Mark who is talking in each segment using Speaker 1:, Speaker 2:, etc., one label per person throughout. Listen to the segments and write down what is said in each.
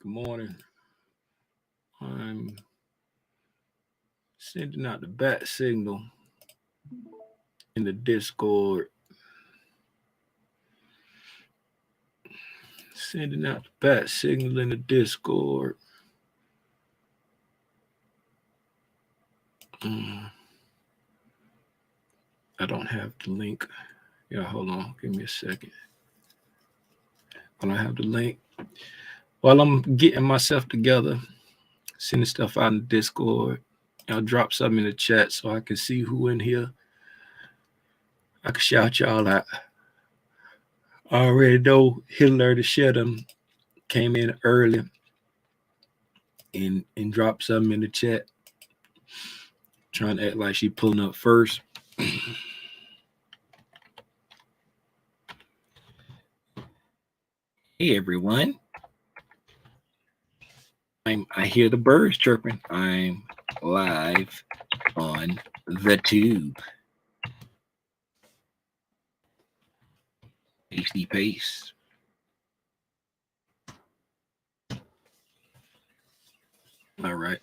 Speaker 1: Good morning. I'm sending out the bat signal in the Discord. Sending out the bat signal in the Discord. I don't have the link. Yeah, hold on. Give me a second. I don't have the link. While I'm getting myself together, sending stuff out in the Discord, I'll drop something in the chat so I can see who in here. I can shout y'all out. I already know Hitler to share them came in early and dropped something in the chat. Trying to act like she pulling up first. Hey everyone. I hear the birds chirping. I'm live on the tube. Hasty pace. All right.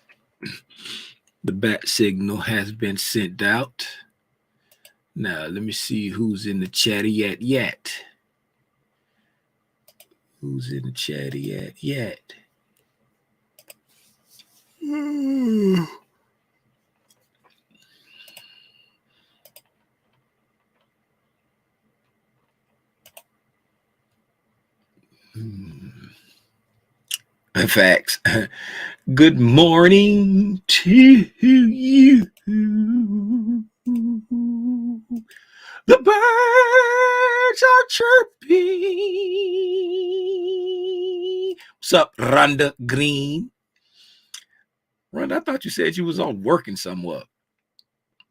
Speaker 1: The bat signal has been sent out. Now, let me see who's in the chatty yet. Who's in the chatty yet? Facts. Good morning to you. The birds are chirping. What's up, Rhonda Green? Rhonda, I thought you said you was on working somewhere.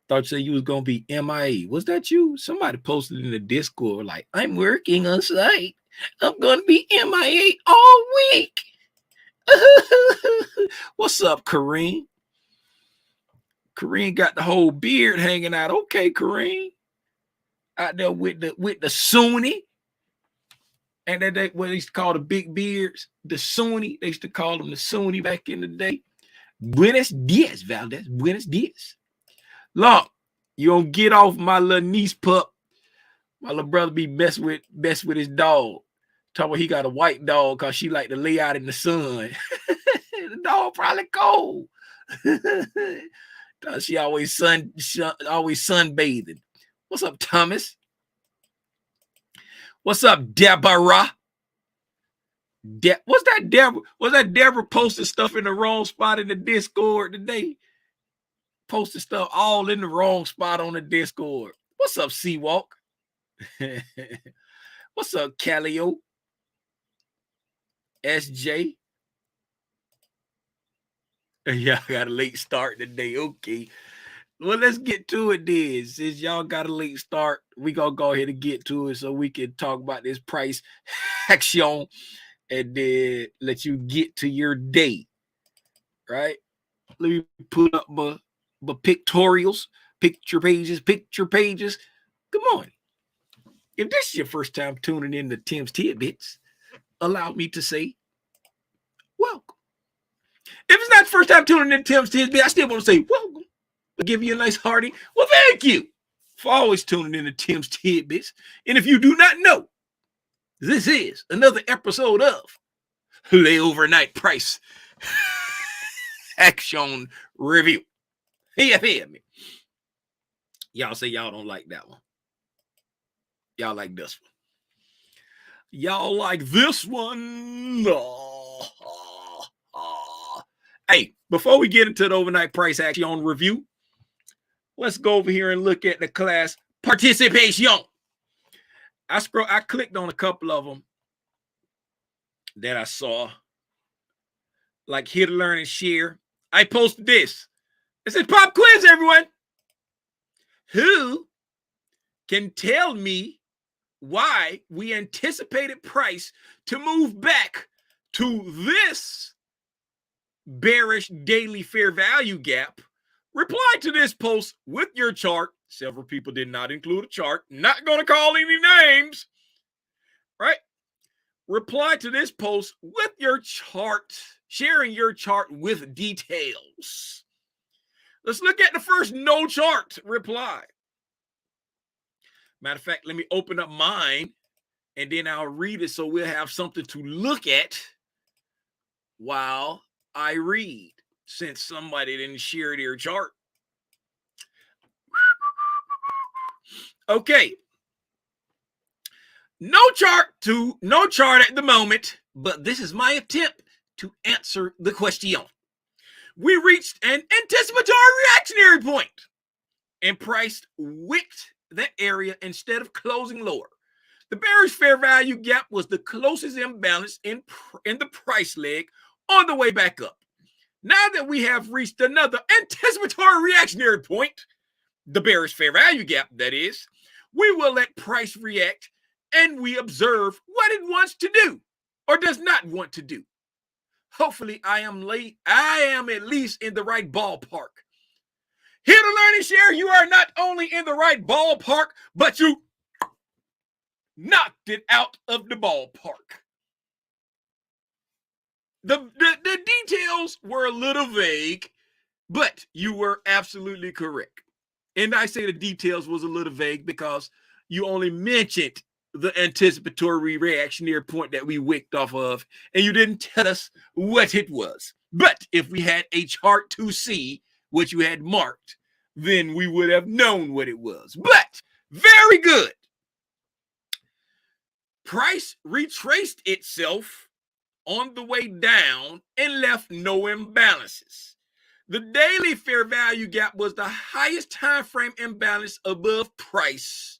Speaker 1: Thought you said you was going to be MIA. Was that you? Somebody posted in the Discord like, I'm working on site. I'm going to be MIA all week. What's up, Kareem? Kareem got the whole beard hanging out. Okay, Kareem. Out there with the Sunni. And that what they used to call the big beards, the Sunni. They used to call them the Sunni back in the day. Buenos dias, Valdez. Buenos dias. Look, you don't get off my little niece pup. My little brother be mess with his dog. Talk about he got a white dog because she like to lay out in the sun. The dog probably cold. She always sunbathing. What's up, Thomas? What's up, Deborah? What's that Deborah? Was that Deborah posted stuff in the wrong spot in the Discord today? Posted stuff all in the wrong spot on the Discord. What's up, Seawalk? What's up, Callio? SJ? Yeah, I got a late start today. Okay. Well, let's get to it then. Since y'all got a late start, we gonna go ahead and get to it so we can talk about this price action and then let you get to your day. Right? Let me put up my pictorials, picture pages. Good morning. If this is your first time tuning in to Tim's Tidbits, allow me to say welcome. If it's not the first time tuning in to Tim's Tidbits, I still want to say welcome. I'll give you a nice hearty, well, thank you for always tuning in to Tim's Tidbits. And if you do not know, this is another episode of Lay Overnight Price Action Review. Hear me. Y'all say y'all don't like that one. Y'all like this one. Y'all like this one. Hey, before we get into the overnight price action review, let's go over here and look at the class participation. I clicked on a couple of them that I saw, like here to learn and share. I posted this. It said pop quiz, everyone. Who can tell me why we anticipated price to move back to this bearish daily fair value gap? Reply to this post with your chart. Several people did not include a chart. Not going to call any names. Right? reply to this post with your chart, sharing your chart with details. Let's look at the first no chart reply. Matter of fact, let me open up mine and then I'll read it so we'll have something to look at while I read, since somebody didn't share their chart. Okay. No chart at the moment, but this is my attempt to answer the question. We reached an anticipatory reactionary point, and price wicked that area instead of closing lower. The bearish fair value gap was the closest imbalance in the price leg on the way back up. Now that we have reached another anticipatory reactionary point, the bearish fair value gap, that is, we will let price react and we observe what it wants to do or does not want to do. Hopefully, I am at least in the right ballpark. Here to learn and share, you are not only in the right ballpark, but you knocked it out of the ballpark. The details were a little vague, but you were absolutely correct. And I say the details was a little vague because you only mentioned the anticipatory reactionary point that we wicked off of, and you didn't tell us what it was. But if we had a chart to see what you had marked, then we would have known what it was. But very good. Price retraced itself on the way down and left no imbalances. The daily fair value gap was the highest time frame imbalance above price.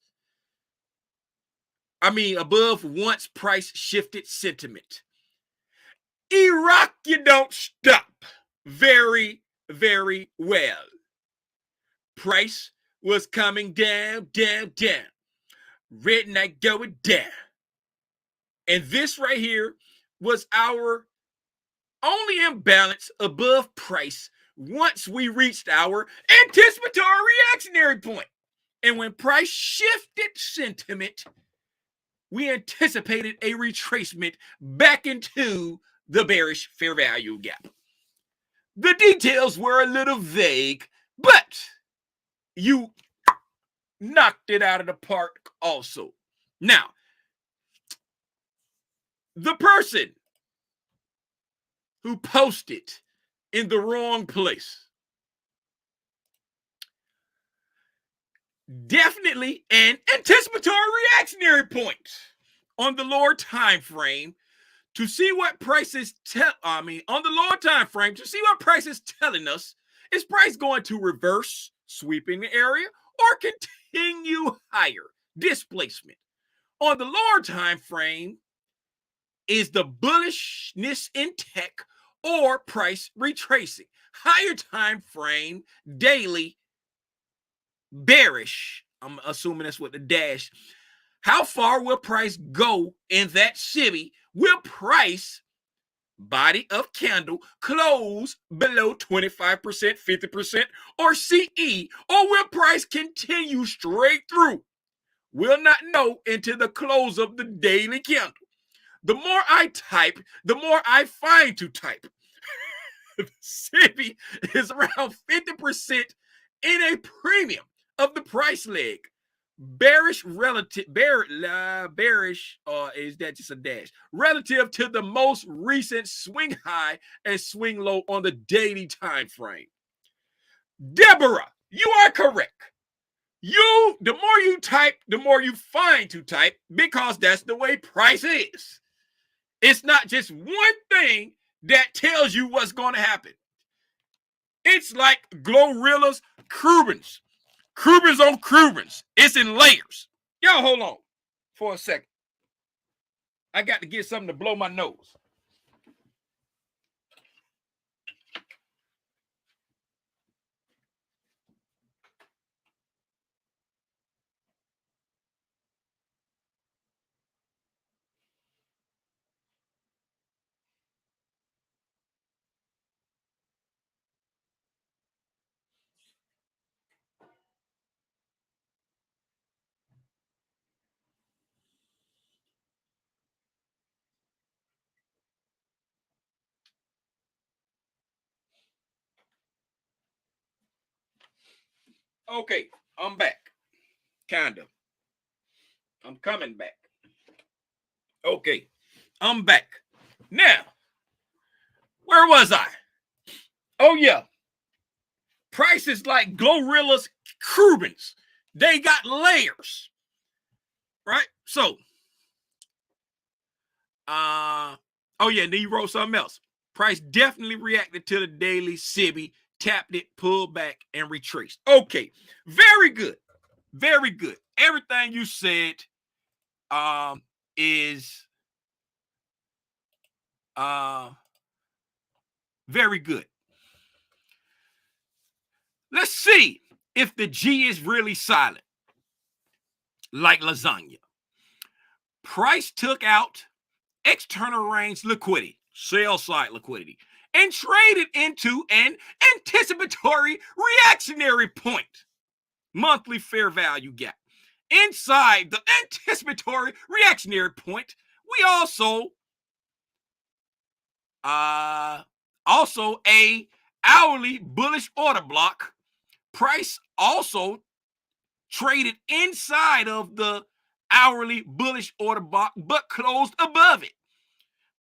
Speaker 1: Above once price shifted sentiment. Iraq, you don't stop. Very, very well. Price was coming down, down, down. Red knight going down. And this right here was our only imbalance above price once we reached our anticipatory reactionary point. And when price shifted sentiment, we anticipated a retracement back into the bearish fair value gap. The details were a little vague, but you knocked it out of the park also. Now, the person who posted in the wrong place, definitely an anticipatory reactionary point on the lower time frame to see what prices on the lower time frame to see what price is telling us. Is price going to reverse sweeping the area or continue higher displacement? On the lower time frame, is the bullishness in tech or price retracing? Higher time frame, daily, bearish. I'm assuming that's what the dash. How far will price go in that city? Will price, body of candle, close below 25%, 50%, or CE? Or will price continue straight through? We'll not know until the close of the daily candle. The more I type, the more I find to type. The city is around 50% in a premium of the price leg. Bearish relative, bearish, is that just a dash? Relative to the most recent swing high and swing low on the daily time frame. Deborah, you are correct. The more you type, the more you find to type, because that's the way price is. It's not just one thing that tells you what's going to happen. It's like Glorilla's Cubans. Cubans on Cubans. It's in layers. Y'all hold on for a second. I got to get something to blow my nose. Okay, I'm back. Kinda. I'm coming back. Okay, I'm back. Now, where was I? Oh, yeah. Prices like Glorilla's Cubans. They got layers. Right? So, oh yeah, then you wrote something else. Price definitely reacted to the daily SIBI, tapped it, pulled back, and retraced. Okay, very good. Very good. Everything you said is very good. Let's see if the G is really silent, like lasagna. Price took out external range liquidity, sell side liquidity, and traded into an anticipatory reactionary point, monthly fair value gap. Inside the anticipatory reactionary point, we also a hourly bullish order block. Price also traded inside of the hourly bullish order block, but closed above it.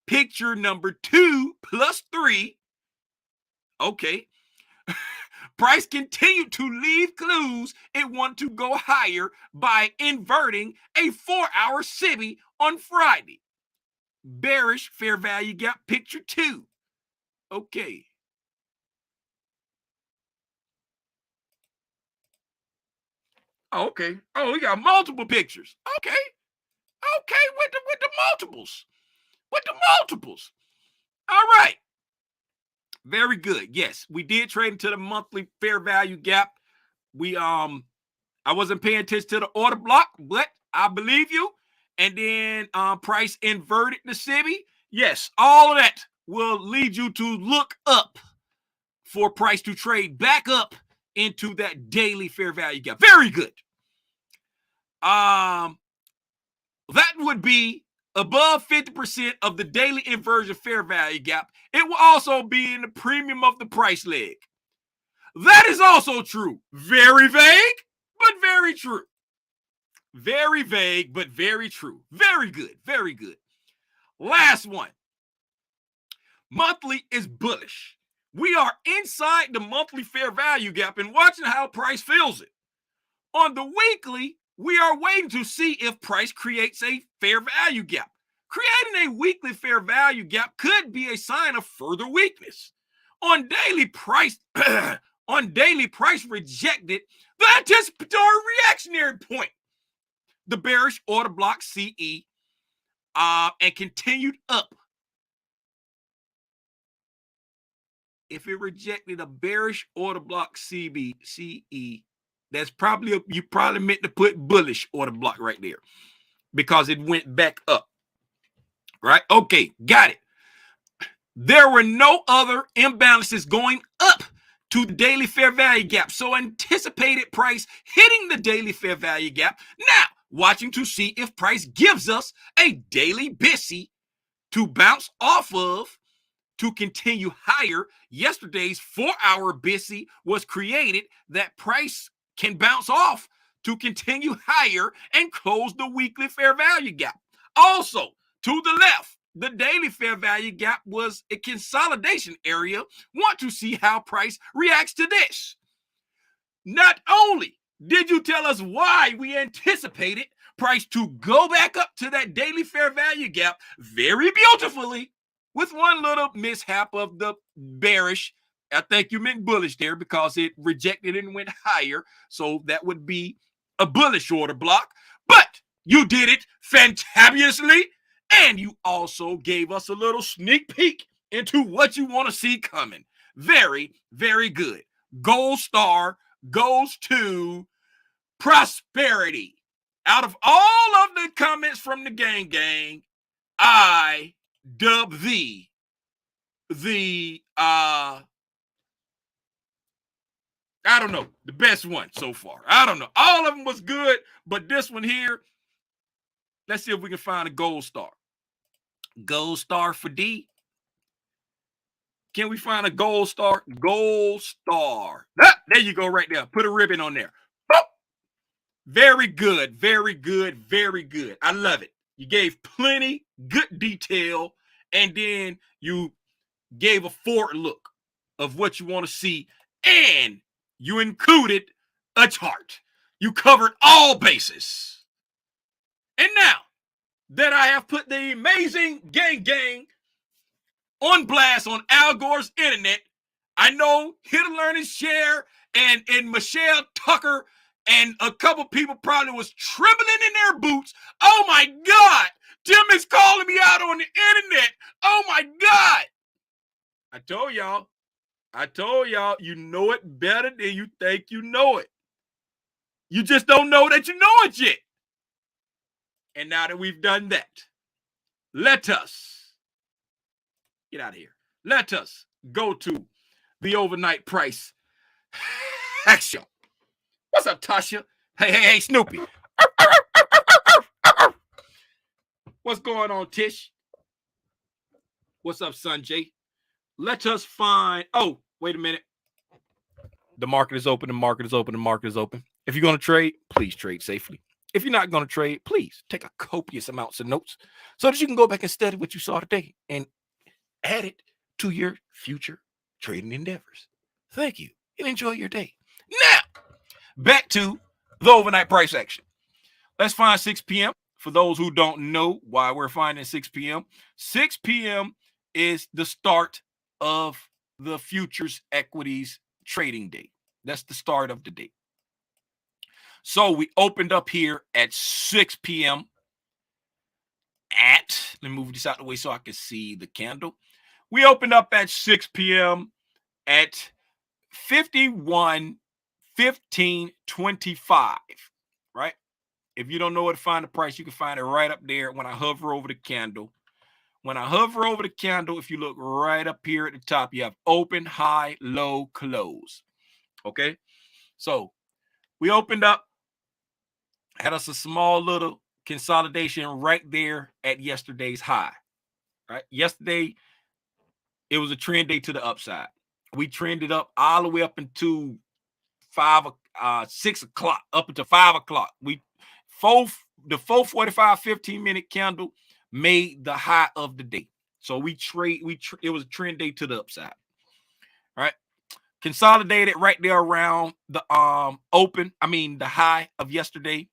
Speaker 1: Picture number 2 plus 3. Okay. Price continued to leave clues it wanted to go higher by inverting a 4-hour SIBI on Friday. Bearish fair value gap, picture 2. Okay. Okay. Oh, we got multiple pictures. Okay. Okay, with the multiples. With the multiples. All right. Very good. Yes, we did trade into the monthly fair value gap. I wasn't paying attention to the order block, but I believe you. And then price inverted the SIBI. Yes, all of that will lead you to look up for price to trade back up into that daily fair value gap. Very good. That would be above 50% of the daily inversion fair value gap. It will also be in the premium of the price leg. That is also true. Very vague, but very true. Very vague, but very true. Very good. Very good. Last one. Monthly is bullish. We are inside the monthly fair value gap and watching how price fills it. On the weekly, we are waiting to see if price creates a fair value gap. Creating a weekly fair value gap could be a sign of further weakness. On daily price rejected the anticipatory reactionary point, the bearish order block CE, and continued up. If it rejected a bearish order block CE, that's probably you probably meant to put bullish order block right there because it went back up. Right? Okay, got it. There were no other imbalances going up to the daily fair value gap. So anticipated price hitting the daily fair value gap. Now, watching to see if price gives us a daily BISI to bounce off of to continue higher. Yesterday's 4-hour BISI was created that price can bounce off to continue higher and close the weekly fair value gap. Also, to the left, the daily fair value gap was a consolidation area. Want to see how price reacts to this. Not only did you tell us why we anticipated price to go back up to that daily fair value gap very beautifully, with one little mishap of the bearish. I think you meant bullish there because it rejected and went higher. So that would be a bullish order block. But you did it fantabulously. And you also gave us a little sneak peek into what you want to see coming. Very, very good. Gold star goes to prosperity. Out of all of the comments from the gang, I dub the I don't know, the best one so far. I don't know. All of them was good, but this one here, let's see if we can find a gold star. Gold star for D. Can we find a gold star? Gold star. Ah, there you go right there. Put a ribbon on there. Boop. Very good. Very good. Very good. I love it. You gave plenty good detail, and then you gave a forward look of what you want to see, and you included a chart. You covered all bases. And now that I have put the amazing gang on blast on Al Gore's internet, I know Hit a Learn and Share and Michelle Tucker and a couple people probably was trembling in their boots. Oh my God, Tim is calling me out on the internet. Oh my God. I told y'all, you know it better than you think you know it. You just don't know that you know it yet. And now that we've done that, let us get out of here. Let us go to the overnight price action. What's up, Tasha? Hey, Snoopy. What's going on, Tish? What's up, Sanjay? Let us find. Oh, wait a minute. The market is open. The market is open. The market is open. If you're going to trade, please trade safely. If you're not going to trade, please take a copious amounts of notes so that you can go back and study what you saw today and add it to your future trading endeavors. Thank you and enjoy your day. Now, back to the overnight price action. Let's find 6 p.m. For those who don't know why we're finding 6 p.m., 6 p.m. is the start of the futures equities trading day. That's the start of the day. So we opened up here at 6 p.m. let me move this out of the way so I can see the candle. We opened up at 6 p.m. at 51.1525, right? If you don't know where to find the price, you can find it right up there when I hover over the candle. When I hover over the candle, if you look right up here at the top, you have open, high, low, close. Okay? So we opened up, had us a small little consolidation right there at yesterday's high. Right? Yesterday, it was a trend day to the upside. We trended up all the way up into 6 o'clock, up until 5 o'clock. The 4:45 15-minute candle made the high of the day. So it was a trend day to the upside. All right. Consolidated right there around the the high of yesterday.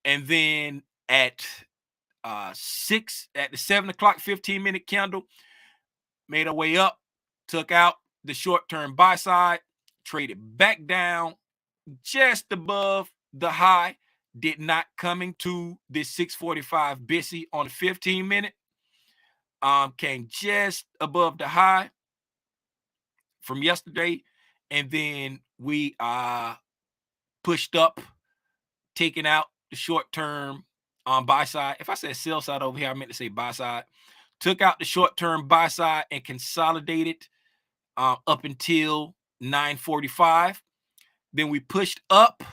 Speaker 1: And then at the 7 o'clock 15-minute candle, made our way up, took out the short-term buy side, traded back down just above the high, did not come into this 645 BSI on the 15-minute. Came just above the high from yesterday, and then we pushed up, taking out the short-term buy side. If I said sell side over here, I meant to say buy side. Took out the short-term buy side and consolidated up until 9:45. Then we pushed up,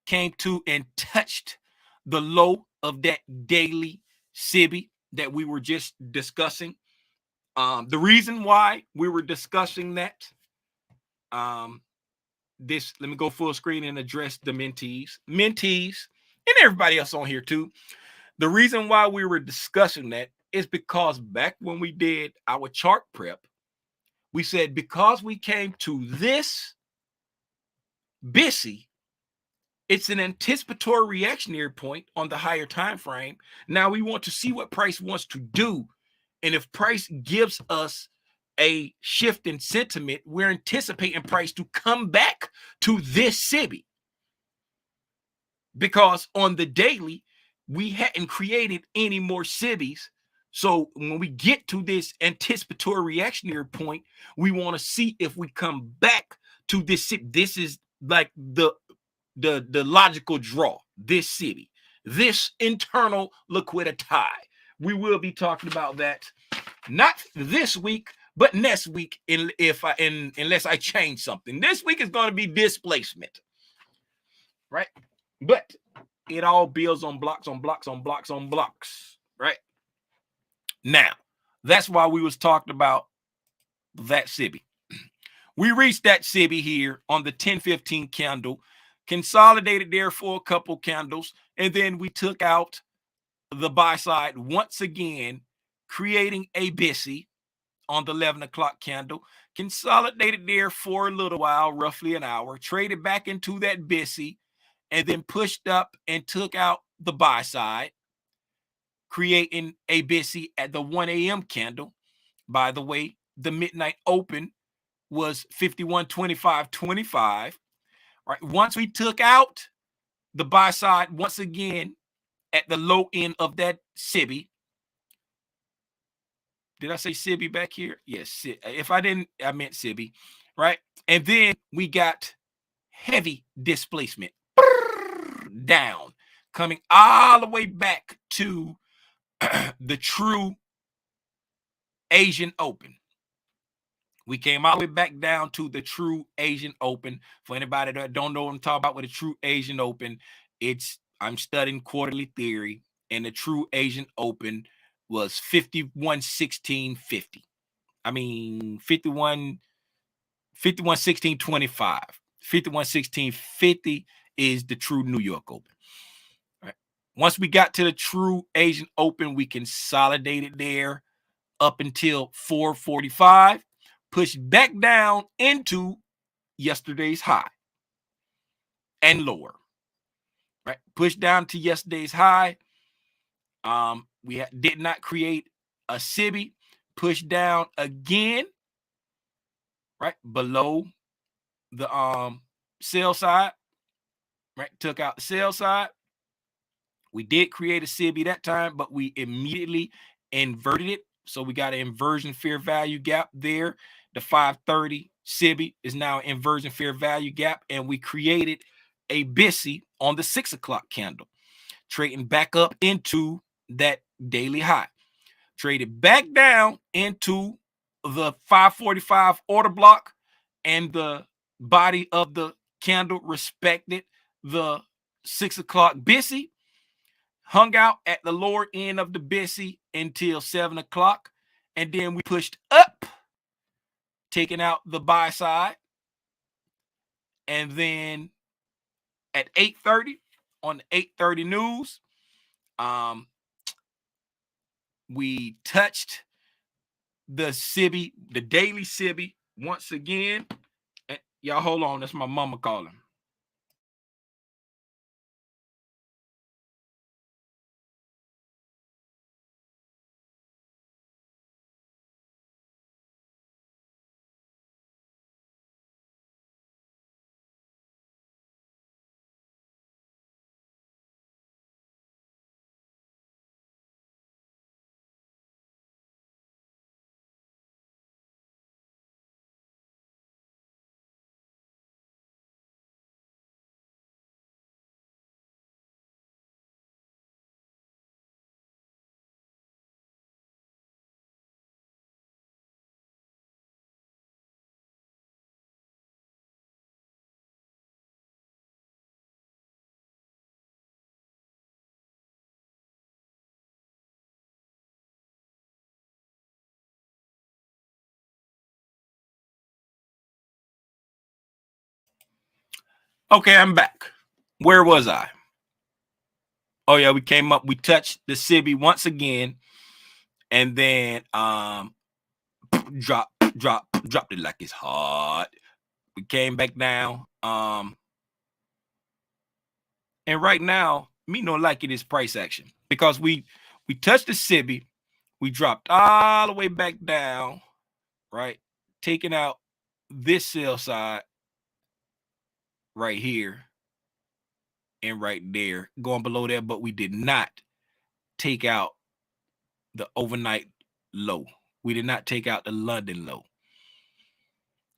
Speaker 1: came to and touched the low of that daily SIBI that we were just discussing. The reason why we were discussing that, let me go full screen and address the mentees, and everybody else on here too. The reason why we were discussing that is because back when we did our chart prep, we said because we came to this BSI, it's an anticipatory reactionary point on the higher time frame. Now we want to see what price wants to do. And if price gives us a shift in sentiment, we're anticipating price to come back to this SIBI. Because on the daily, we hadn't created any more SIBIs. So when we get to this anticipatory reactionary point, we want to see if we come back to this SIBI. This is like the logical draw, this SIBI, this internal liquidity. We will be talking about that not this week, but next week, unless I change something. This week is going to be displacement, right? But it all builds on blocks, right? Now, that's why we was talking about that SIBI. We reached that SIBI here on the 1015 candle, consolidated there for a couple candles, and then we took out the buy side once again, creating a BISI on the 11 o'clock candle, consolidated there for a little while, roughly an hour, traded back into that BISI, and then pushed up and took out the buy side, creating a BISI at the 1 a.m. candle. By the way, the midnight open was 51.25.25. Right. Once we took out the buy side once again at the low end of that SIBI. Did I say SIBI back here? Yes. If I didn't, I meant SIBI. Right. And then we got heavy displacement down, coming all the way back to the true Asian Open. We came all the way back down to the true Asian Open. For anybody that don't know what I'm talking about with the true Asian Open, I'm studying quarterly theory, and the true Asian Open was 51.16.50. I mean 51.16.25. 51.16.50 is the true New York Open. Right. Once we got to the true Asian Open, we consolidated there up until 4:45. Pushed back down into yesterday's high and lower. Right, pushed down to yesterday's high. We did not create a SIBI. Pushed down again, right below the sell side. Right, took out the sell side. We did create a SIBI that time, but we immediately inverted it. So we got an inversion fair value gap there. The 530 SIBI is now an inversion fair value gap, and we created a BISI on the 6 o'clock candle, trading back up into that daily high, traded back down into the 545 order block, and the body of the candle respected the 6 o'clock BISI, hung out at the lower end of the BISI until 7 o'clock, and then we pushed up, taking out the buy side, and then at 8:30 on the 8:30 news, we touched the SIBI, the daily SIBI once again. And y'all hold on, that's my mama calling. Okay, I'm back. Where was I? Oh yeah, we came up, we touched the SIBI once again, and then dropped it like it's hot. We came back down. And right now, me no like it is price action, because we touched the SIBI, we dropped all the way back down, right? Taking out this sell side right here and right there, going below there, but we did not take out the overnight low. We did not take out the London low,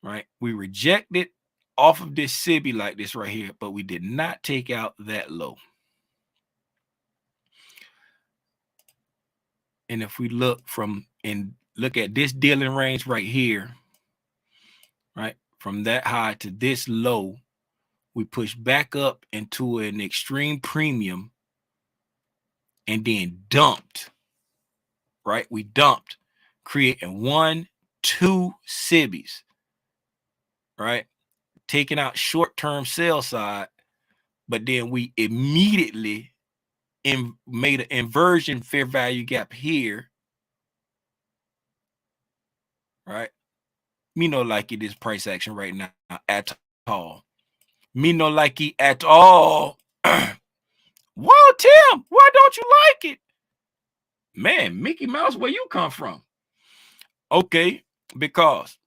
Speaker 1: right? We rejected off of this SIBI like this right here, but we did not take out that low. And if we look at this dealing range right here, right, from that high to this low, we push back up into an extreme premium and then dumped, right? We dumped, creating one 2 SIBIs, right? Taking out short-term sell side, but then we immediately made an inversion fair value gap here, right? Me no like it is price action right now at all. Me no like it at all. Whoa, Tim, why don't you like it? Man, Mickey Mouse, where you come from? Okay, because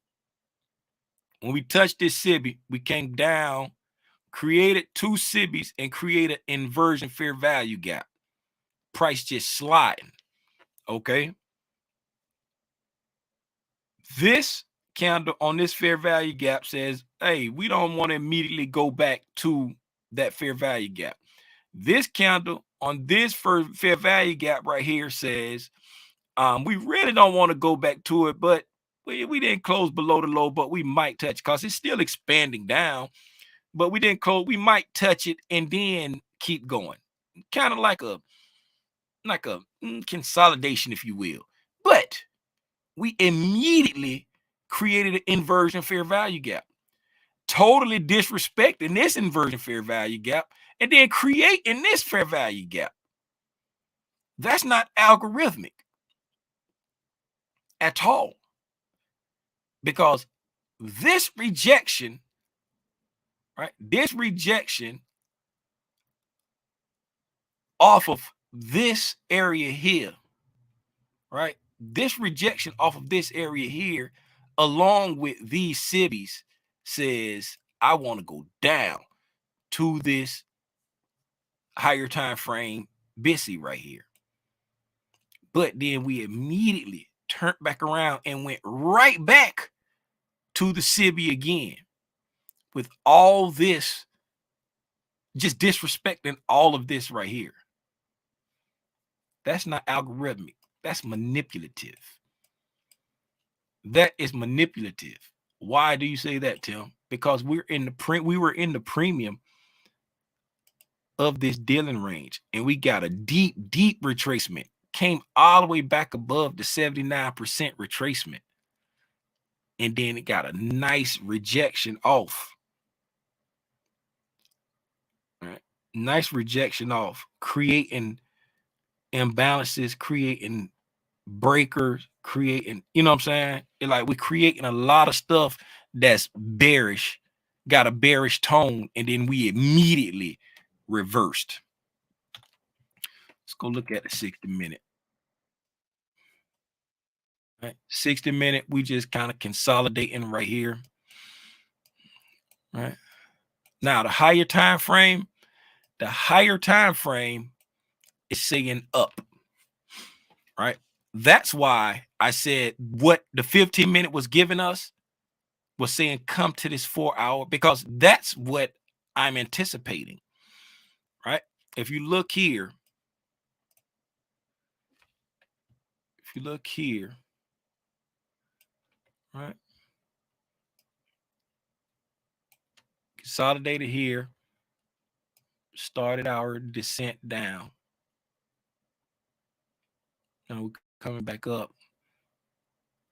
Speaker 1: when we touched this SIBI, we came down, created 2 SIBIs, and created an inversion fair value gap. Price just sliding. Okay. This candle on this fair value gap says, hey, we don't want to immediately go back to that fair value gap. This candle on this fair value gap right here says, we really don't want to go back to it, but we didn't close below the low, but we might touch because it's still expanding down, but we didn't close. We might touch it and then keep going. Kind of like a consolidation, if you will. But we immediately created an inversion fair value gap, totally disrespecting this inversion fair value gap, and then creating this fair value gap. That's not algorithmic at all, because this rejection, right? This rejection off of this area here, right? This rejection off of this area here, along with these SIBIs, says I want to go down to this higher time frame BISI right here. But then we immediately turned back around and went right back to the SIBI again, with all this, just disrespecting all of this right here. That's not algorithmic. That's manipulative. That is manipulative. Why do you say that, Tim? Because we were in the premium of this dealing range, and we got a deep retracement. Came all the way back above the 79% retracement, and then it got a nice rejection off. All right, nice rejection off, creating imbalances, creating breakers, creating, you know what I'm saying? Like, we're creating a lot of stuff that's bearish, got a bearish tone, and then we immediately reversed. Let's go look at the 60-minute. Right, 60-minute, we just kind of consolidating right here. Right now, the higher time frame is saying up. Right, that's why I said what the 15-minute was giving us was saying come to this 4-hour, because that's what I'm anticipating. Right, if you look here, right, consolidated here, started our descent down. Now we're coming back up,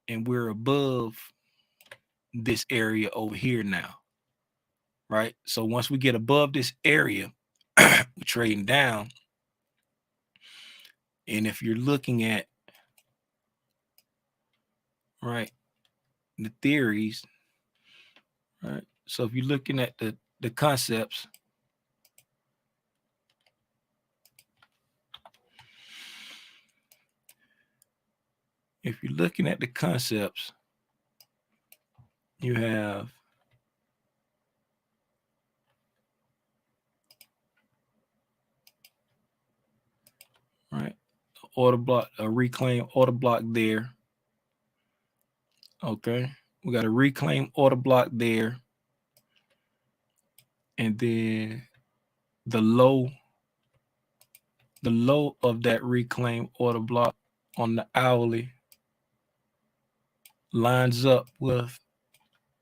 Speaker 1: and we're above this area over here now. Right, so once we get above this area, we're trading down. And if you're looking at, right, the theories, right, so if you're looking at the concepts, you have right order block, a reclaim order block there. Okay, we got a reclaim order block there, and then the low of that reclaim order block on the hourly lines up with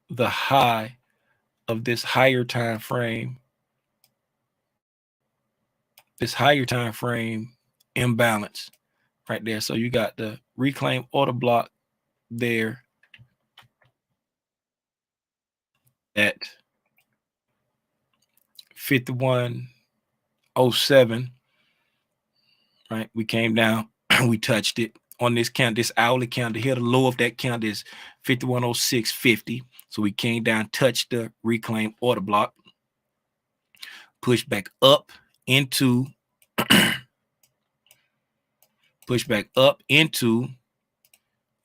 Speaker 1: the high of this higher time frame, imbalance right there. So you got the reclaim order block there, at 5107. Right, we came down, we touched it on this count, this hourly counter here. The low of that count is 5106.50. So we came down, touched the reclaim order block, pushed back up into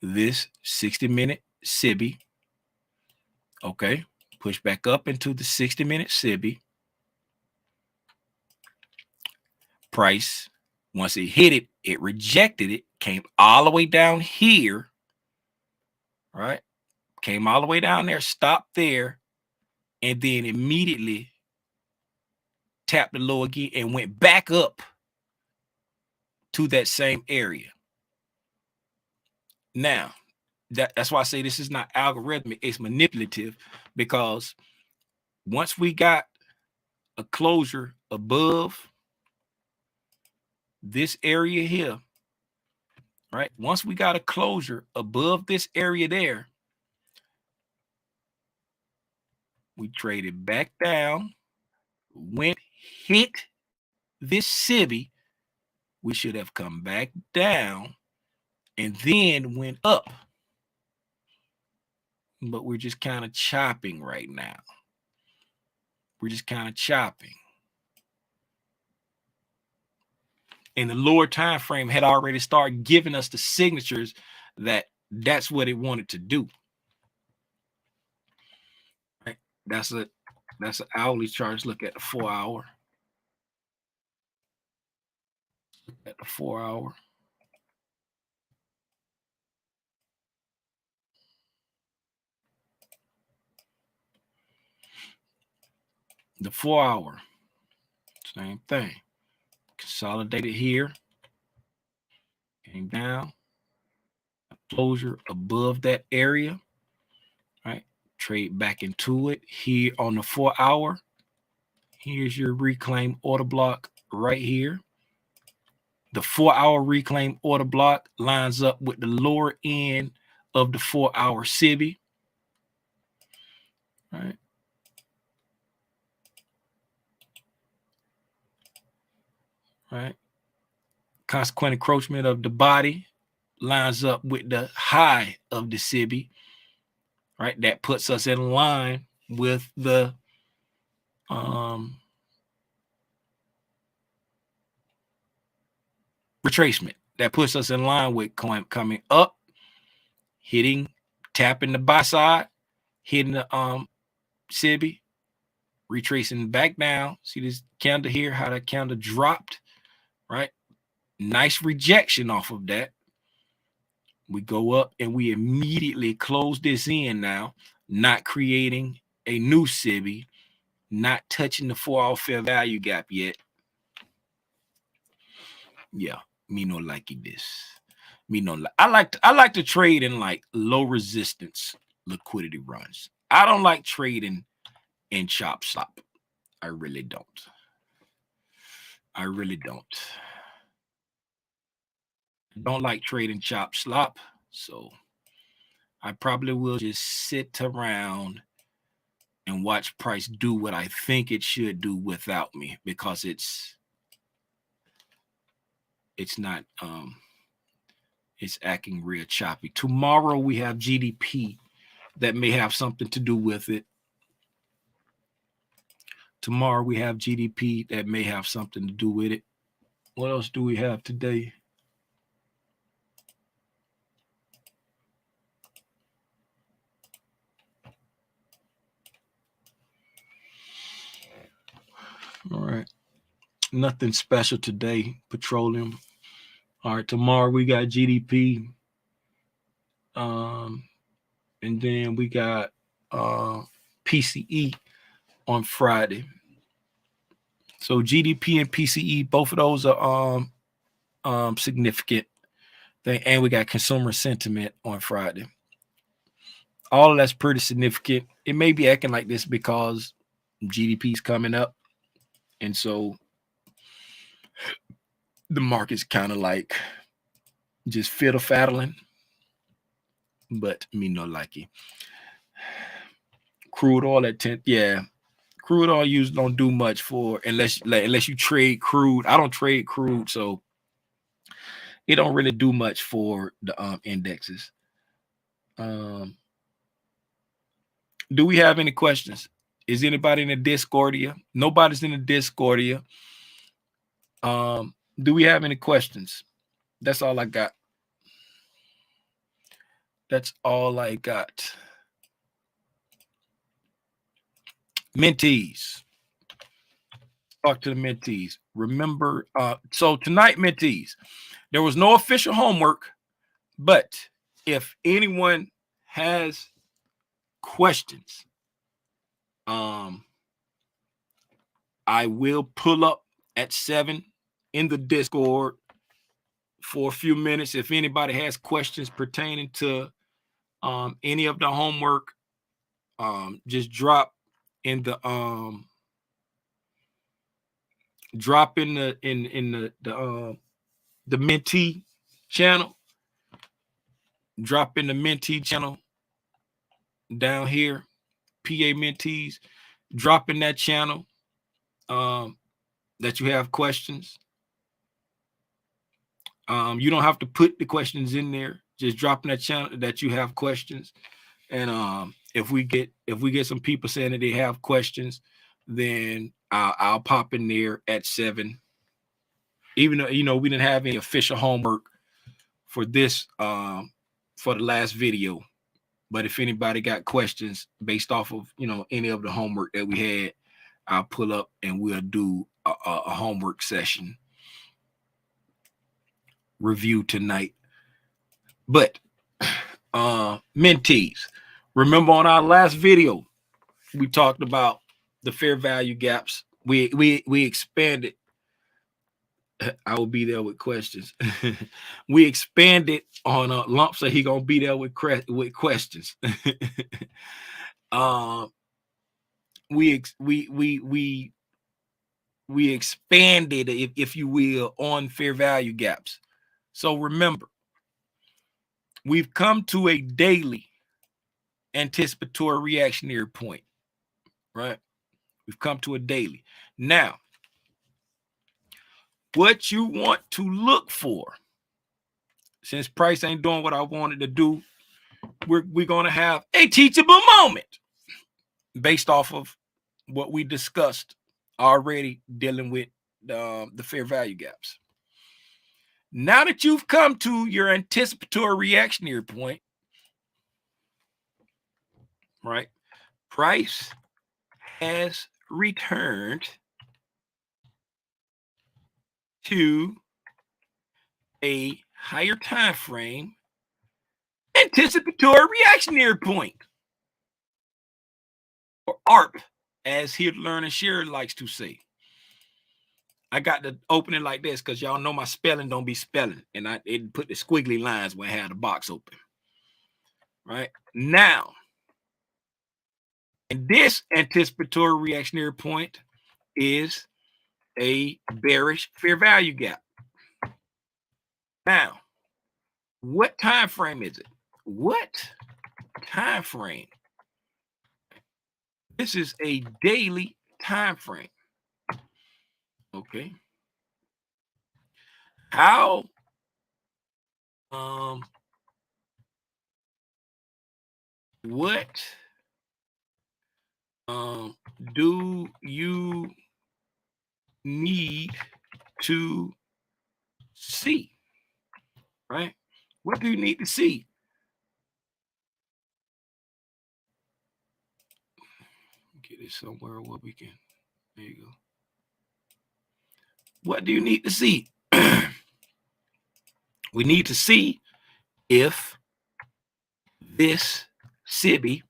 Speaker 1: this 60-minute SIBI. Okay, push back up into the 60-minute SIBI. Price, once it hit it, it rejected it, came all the way down here, right? Came all the way down there, stopped there, and then immediately tapped the low again and went back up to that same area. Now, that's why I say this is not algorithmic, it's manipulative, because once we got a closure above this area here, right? Once we got a closure above this area there, we traded back down, went, hit this SIBI, we should have come back down and then went up. But we're just kind of chopping right now. We're just kind of chopping. And the lower time frame had already started giving us the signatures that that's what it wanted to do. Right? That's an hourly chart. Let's look at the 4 hour. Look at the 4 hour. The 4 hour, same thing. Consolidated here, came down, closure above that area, right? Trade back into it here on the 4 hour. Here's your reclaim order block right here. The 4 hour reclaim order block lines up with the lower end of the 4 hour SIBI, right? Right. Consequent encroachment of the body lines up with the high of the SIBI, right? That puts us in line with the retracement. That puts us in line with coming up, hitting, tapping the buy side, hitting the SIBI, retracing back down. See this candle here, how that candle dropped, right? Nice rejection off of that. We go up and we immediately close this in now, not creating a new SIBI, not touching the 4 hour fair value gap yet. Yeah, me no like this. Me no like. I like to trade in like low resistance liquidity runs. I don't like trading in chop stop. I really don't. I really don't. Don't like trading chop slop, so I probably will just sit around and watch price do what I think it should do without me, because it's not it's acting real choppy. Tomorrow we have GDP that may have something to do with it. Tomorrow we have GDP that may have something to do with it. What else do we have today? All right. Nothing special today. Petroleum. All right. Tomorrow we got GDP. And then we got PCE on Friday. So GDP and PCE, both of those are significant thing. And we got consumer sentiment on Friday. All of that's pretty significant. It may be acting like this because GDP is coming up, and so the market's kind of like just fiddle faddling. But me no like it. Crude oil at 10. Yeah. Crude oil use don't do much for unless you trade crude. I don't trade crude, so it don't really do much for the indexes. Do we have any questions? Is anybody in the Discordia? Nobody's in the Discordia. Do we have any questions? That's all I got. That's all I got. Mentees. Talk to the mentees. Remember, so tonight, mentees, there was no official homework, but if anyone has questions, I will pull up at 7 in the Discord for a few minutes. If anybody has questions pertaining to any of the homework, just drop in the the mentee channel. Drop in the mentee channel down here, PA mentees. Drop in that channel that you have questions. You don't have to put the questions in there. Just drop in that channel that you have questions. And if we get some people saying that they have questions, then I'll pop in there at 7. Even though we didn't have any official homework for this for the last video, but if anybody got questions based off of any of the homework that we had, I'll pull up and we'll do a homework session review tonight. But mentees, remember on our last video we talked about the fair value gaps. We expanded. I will be there with questions. We expanded on lump, so he gonna be there with questions. We expanded, if you will, on fair value gaps. So remember, we've come to a daily anticipatory reactionary point, right? We've come to a daily. Now, what you want to look for, since price ain't doing what I wanted to do, we're going to have a teachable moment based off of what we discussed already dealing with the fair value gaps. Now that you've come to your anticipatory reactionary point, right? Price has returned to a higher time frame anticipatory reactionary point, or ARP, as Here to Learn and Share likes to say. I got to open it like this because y'all know my spelling don't be spelling, and I didn't put the squiggly lines when I had the box open. Right now, and this anticipatory reactionary point is a bearish fair value gap. Now, what time frame is it? What time frame? This is a daily time frame. Okay. How what do you need to see? Right? What do you need to see? Get it somewhere where we can. There you go. What do you need to see? We need to see if this SIBI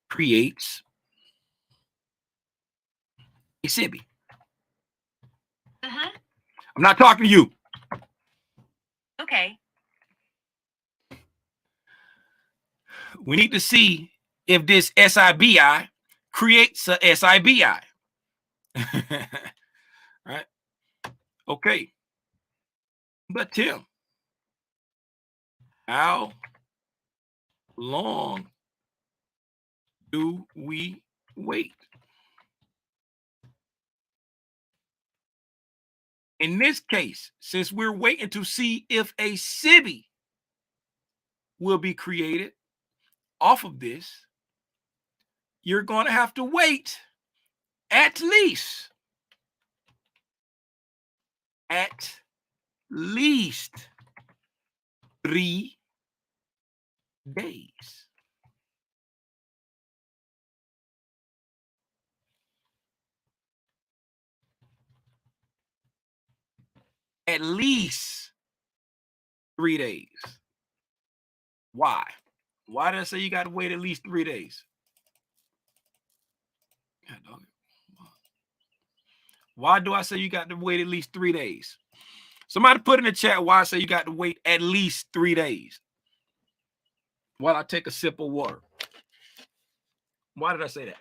Speaker 1: creates a SIBI. I'm not talking to you.
Speaker 2: Okay.
Speaker 1: We need to see if this SIBI creates a SIBI. Right? Okay. But Tim, how long do we wait? In this case, since we're waiting to see if a SIBI will be created off of this, you're going to have to wait at least 3 days. At least 3 days. Why? Why did I say you got to wait at least 3 days? Why do I say you got to wait at least 3 days? Somebody put in the chat why I say you got to wait at least 3 days. While I take a sip of water. Why did I say that?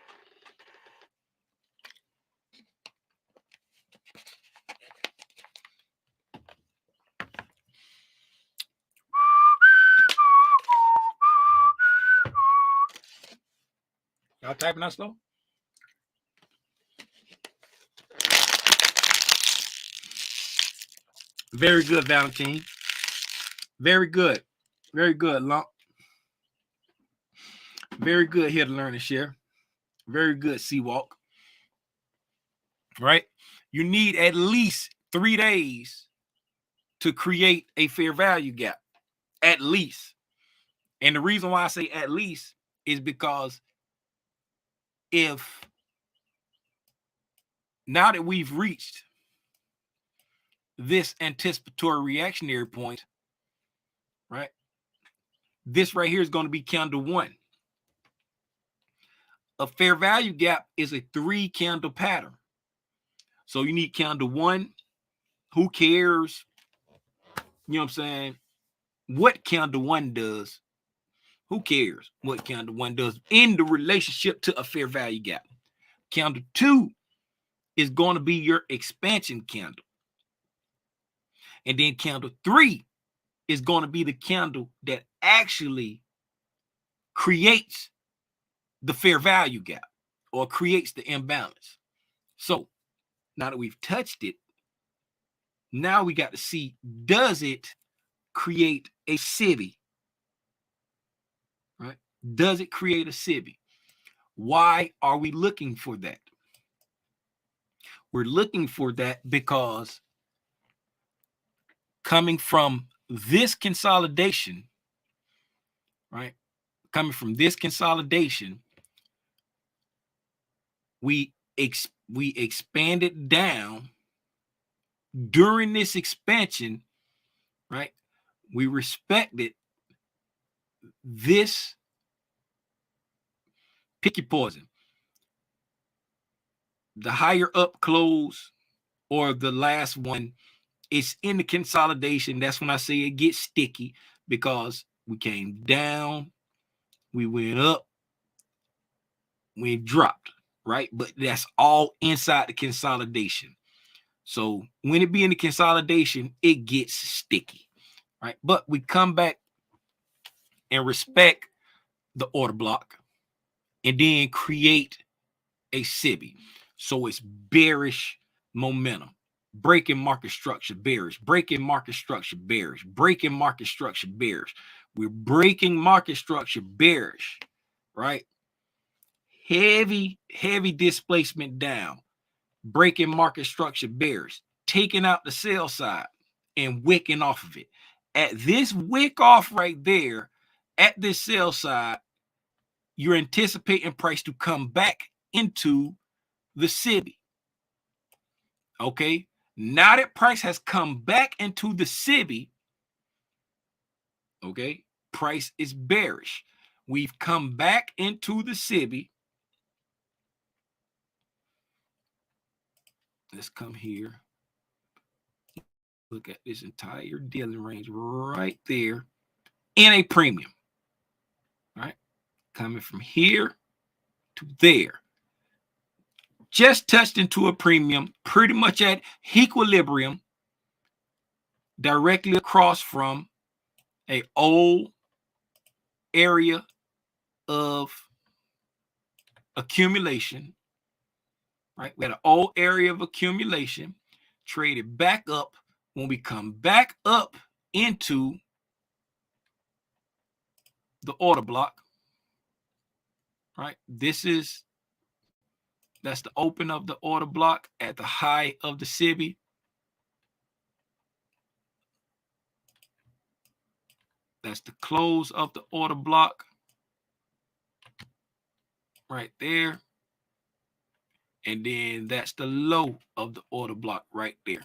Speaker 1: Y'all typing that slow? Very good, Valentine. Very good. Very good, Lump. Very good here to learn and share. Very good, Seawalk. Right? You need at least 3 days to create a fair value gap. At least. And the reason why I say at least is because if now that we've reached this anticipatory reactionary point, right? This right here is going to be candle 1. A fair value gap is a 3 candle pattern. So you need candle 1. Who cares? You know what I'm saying? What candle 1 does. Who cares what candle 1 does in the relationship to a fair value gap? Candle 2 is going to be your expansion candle. And then candle 3 is going to be the candle that actually creates the fair value gap or creates the imbalance. So now that we've touched it, now we got to see, does it create a SIBI? Right? Does it create a SIBI? Why are we looking for that? We're looking for that because coming from this consolidation, right? Coming from this consolidation, we expanded down during this expansion, right? We respected this pick your poison. The higher up close or the last one, it's in the consolidation. That's when I say it gets sticky because we came down, we went up, we dropped, right? But that's all inside the consolidation. So when it be in the consolidation, it gets sticky, right? But we come back and respect the order block and then create a SIBI. So it's bearish momentum. Breaking market structure, bearish. Breaking market structure, bearish. Breaking market structure, bearish. We're breaking market structure, bearish, right? Heavy displacement down. Breaking market structure, bearish. Taking out the sell side and wicking off of it. At this wick off right there, at this sell side, you're anticipating price to come back into the SIBI. Okay, now that price has come back into the SIBI, okay, price is bearish. We've come back into the SIBI. Let's come here. Look at this entire dealing range right there in a premium. All right, coming from here to there. Just touched into a premium, pretty much at equilibrium, directly across from a old area of accumulation, right? We had an old area of accumulation, traded back up. When we come back up into the order block, right? That's the open of the order block at the high of the SIBI. That's the close of the order block right there. And then that's the low of the order block right there.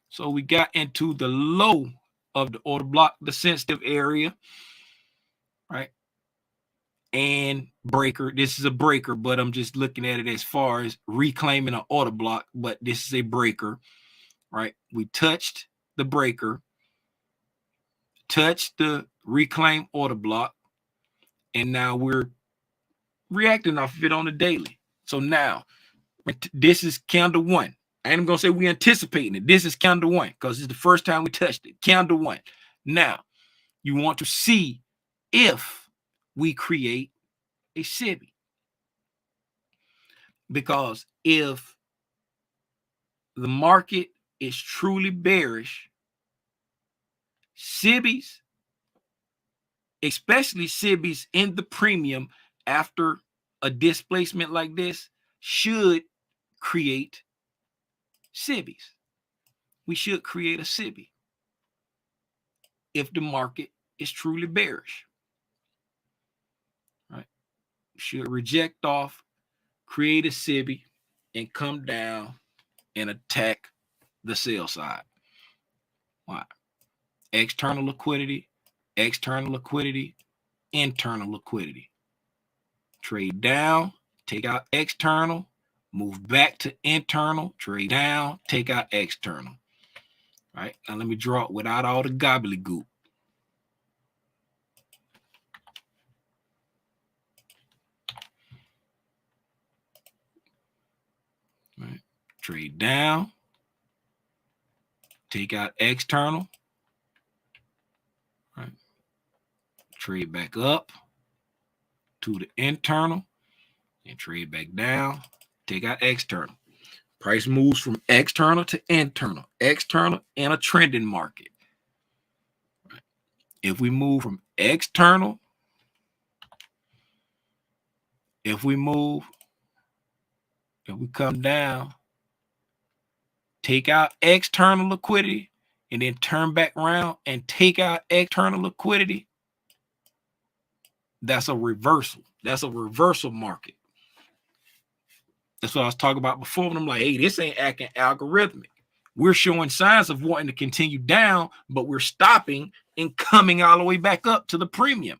Speaker 1: So we got into the low of the order block, the sensitive area, right? And breaker. This is a breaker, but I'm just looking at it as far as reclaiming an order block, but this is a breaker, right? We touched the breaker, touched the reclaim order block, and now we're reacting off of it on the daily. So now this is candle one. I ain't gonna say we anticipating it. This is candle one because it's the first time we touched it. Candle one. Now you want to see if we create a SIBI, because if the market is truly bearish, SIBIs, especially SIBIs in the premium after a displacement like this, should create SIBIs. We should create a SIBI if the market is truly bearish, right? We should reject off, create a SIBI, and come down and attack the sell side. Why? External liquidity, internal liquidity. Trade down, take out external, move back to internal, trade down, take out external. All right, now let me draw it without all the gobbledygook. All right, trade down, take out external, all right, trade back up to the internal, and trade back down, take out external. Price moves from external to internal in a trending market. Right. If we move from external, if we come down, take out external liquidity, and then turn back around and take out external liquidity, that's a reversal. That's a reversal market. That's what I was talking about before. And I'm like, hey, this ain't acting algorithmic. We're showing signs of wanting to continue down, but we're stopping and coming all the way back up to the premium.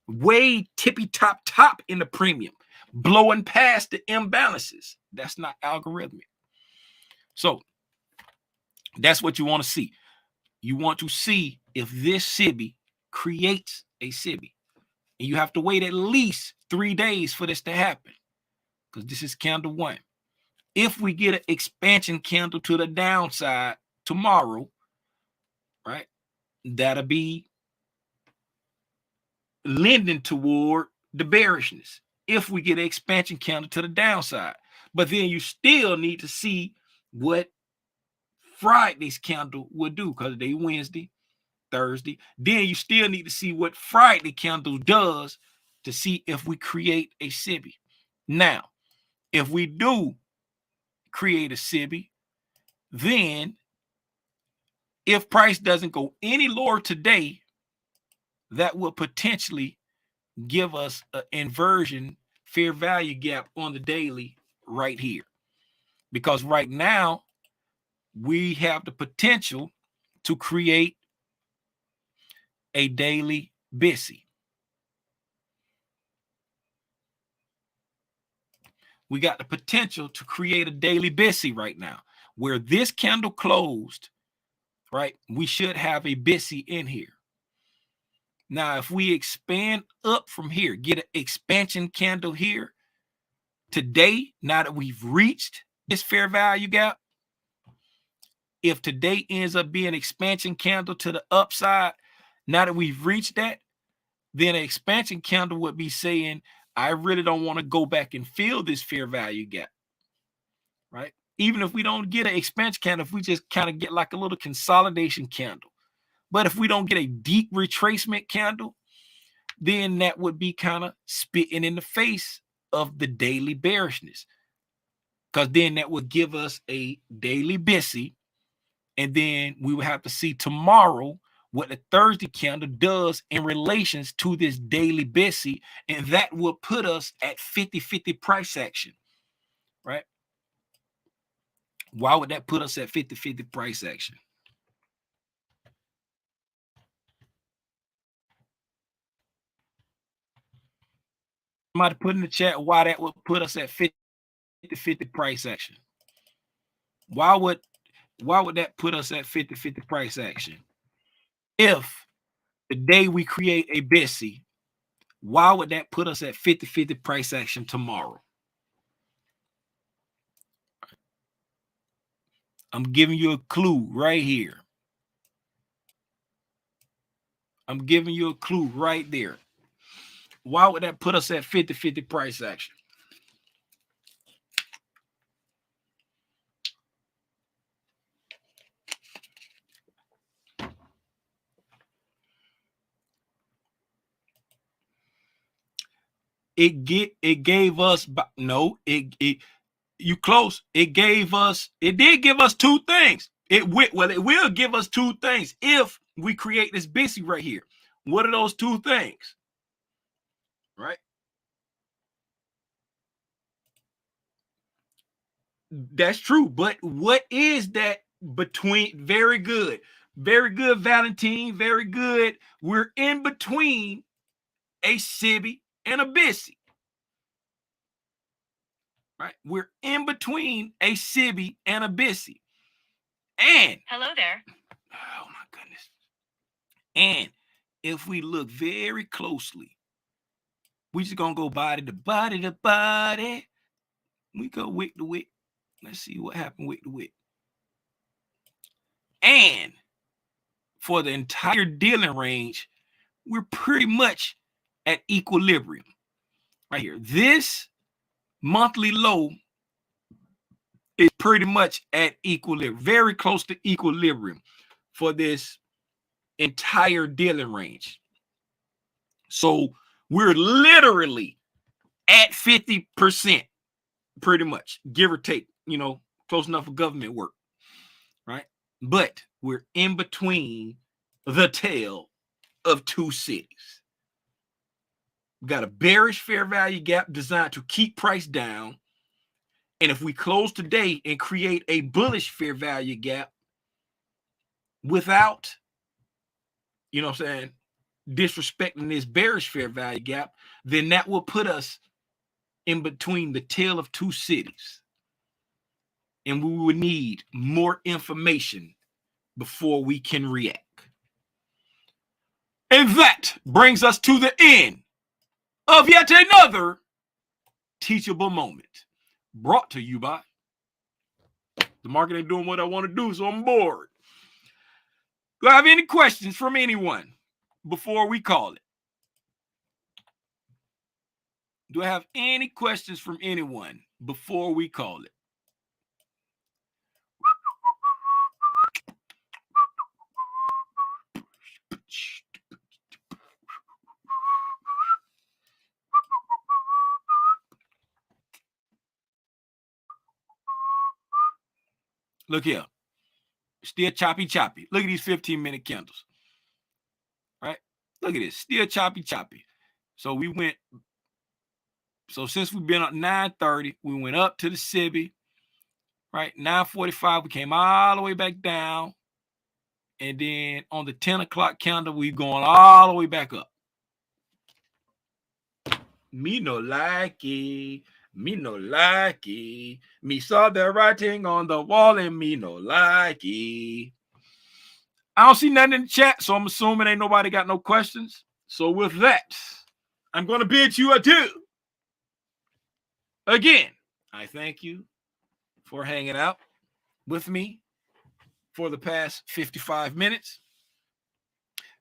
Speaker 1: Way tippy top in the premium, blowing past the imbalances. That's not algorithmic. So that's what you want to see. You want to see if this SIBI creates a SIBI. And you have to wait at least 3 days for this to happen, because this is candle one. If we get an expansion candle to the downside tomorrow, right, that'll be lending toward the bearishness. If we get an expansion candle to the downside, but then you still need to see what Friday's candle would do, because they Wednesday, Thursday. Then you still need to see what Friday candle does to see if we create a SIBI. Now, if we do create a SIBI, then if price doesn't go any lower today, that will potentially give us an inversion fair value gap on the daily right here. Because right now, we have the potential to create a daily BISI. We got the potential to create a daily BISI right now. Where this candle closed, right, we should have a BISI in here. Now, if we expand up from here, get an expansion candle here today, now that we've reached this fair value gap, if today ends up being an expansion candle to the upside, now that we've reached that, then an expansion candle would be saying I really don't want to go back and fill this fair value gap, right? Even if we don't get an expansion candle, if we just kind of get like a little consolidation candle. But if we don't get a deep retracement candle, then that would be kind of spitting in the face of the daily bearishness. Because then that would give us a daily BISI. And then we would have to see tomorrow what the Thursday candle does in relations to this daily BISI. And that will put us at 50-50 price action, right? Why would that put us at 50-50 price action? Somebody put in the chat why that would put us at 50-50 price action. Why would that put us at 50-50 price action? If the day we create a BISI, why would that put us at 50-50 price action tomorrow? I'm giving you a clue right here. I'm giving you a clue right there. Why would that put us at 50-50 price action? It gave us you close. It did give us two things. It will give us two things if we create this BISI right here. What are those two things? Right? That's true. But what is that between? Very good. Very good, Valentine. Very good. We're in between a SIBI and a BISI. Right? We're in between a SIBI and a BISI. And hello there. Oh my goodness. And if we look very closely, we just gonna go body to body to body. We go wick to wick. Let's see what happened wick to wick. And for the entire dealing range, we're pretty much at equilibrium right here. This monthly low is pretty much at equilibrium, very close to equilibrium for this entire dealing range. So we're literally at 50%, pretty much, give or take, close enough for government work, right? But we're in between the tail of two cities. We got a bearish fair value gap designed to keep price down. And if we close today and create a bullish fair value gap without, disrespecting this bearish fair value gap, then that will put us in between the tail of two cities. And we would need more information before we can react. And that brings us to the end of yet another teachable moment, brought to you by the market ain't doing what I want to do, so I'm bored. Do I have any questions from anyone before we call it? Do I have any questions from anyone before we call it? Look here. Still choppy. Look at these 15-minute candles. Right? Look at this. Still choppy. So since we've been up 9:30, we went up to the SIBI. Right? 9:45, we came all the way back down. And then on the 10 o'clock candle, we going all the way back up. Me no like it. Me no like it. Me saw the writing on the wall and me no like it. I don't see nothing in the chat, so I'm assuming ain't nobody got no questions. So with that, I'm going to bid you adieu. Again, I thank you for hanging out with me for the past 55 minutes.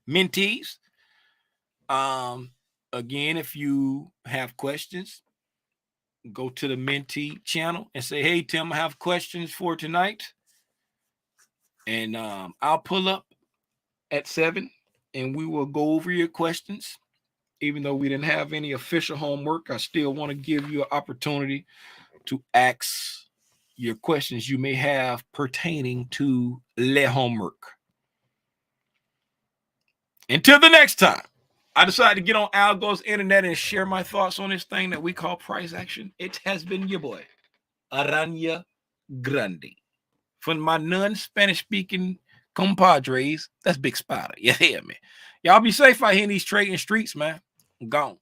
Speaker 1: Mentees, Again, if you have questions, go to the Mentee channel and say, hey, Tim, I have questions for tonight. And I'll pull up at 7 and we will go over your questions. Even though we didn't have any official homework, I still want to give you an opportunity to ask your questions you may have pertaining to le homework. Until the next time, I decided to get on Algo's internet and share my thoughts on this thing that we call price action. It has been your boy, Aranya Grande. From my non-Spanish speaking compadres, that's Big Spider. You hear me? Y'all be safe out here in these trading streets, man. I'm gone.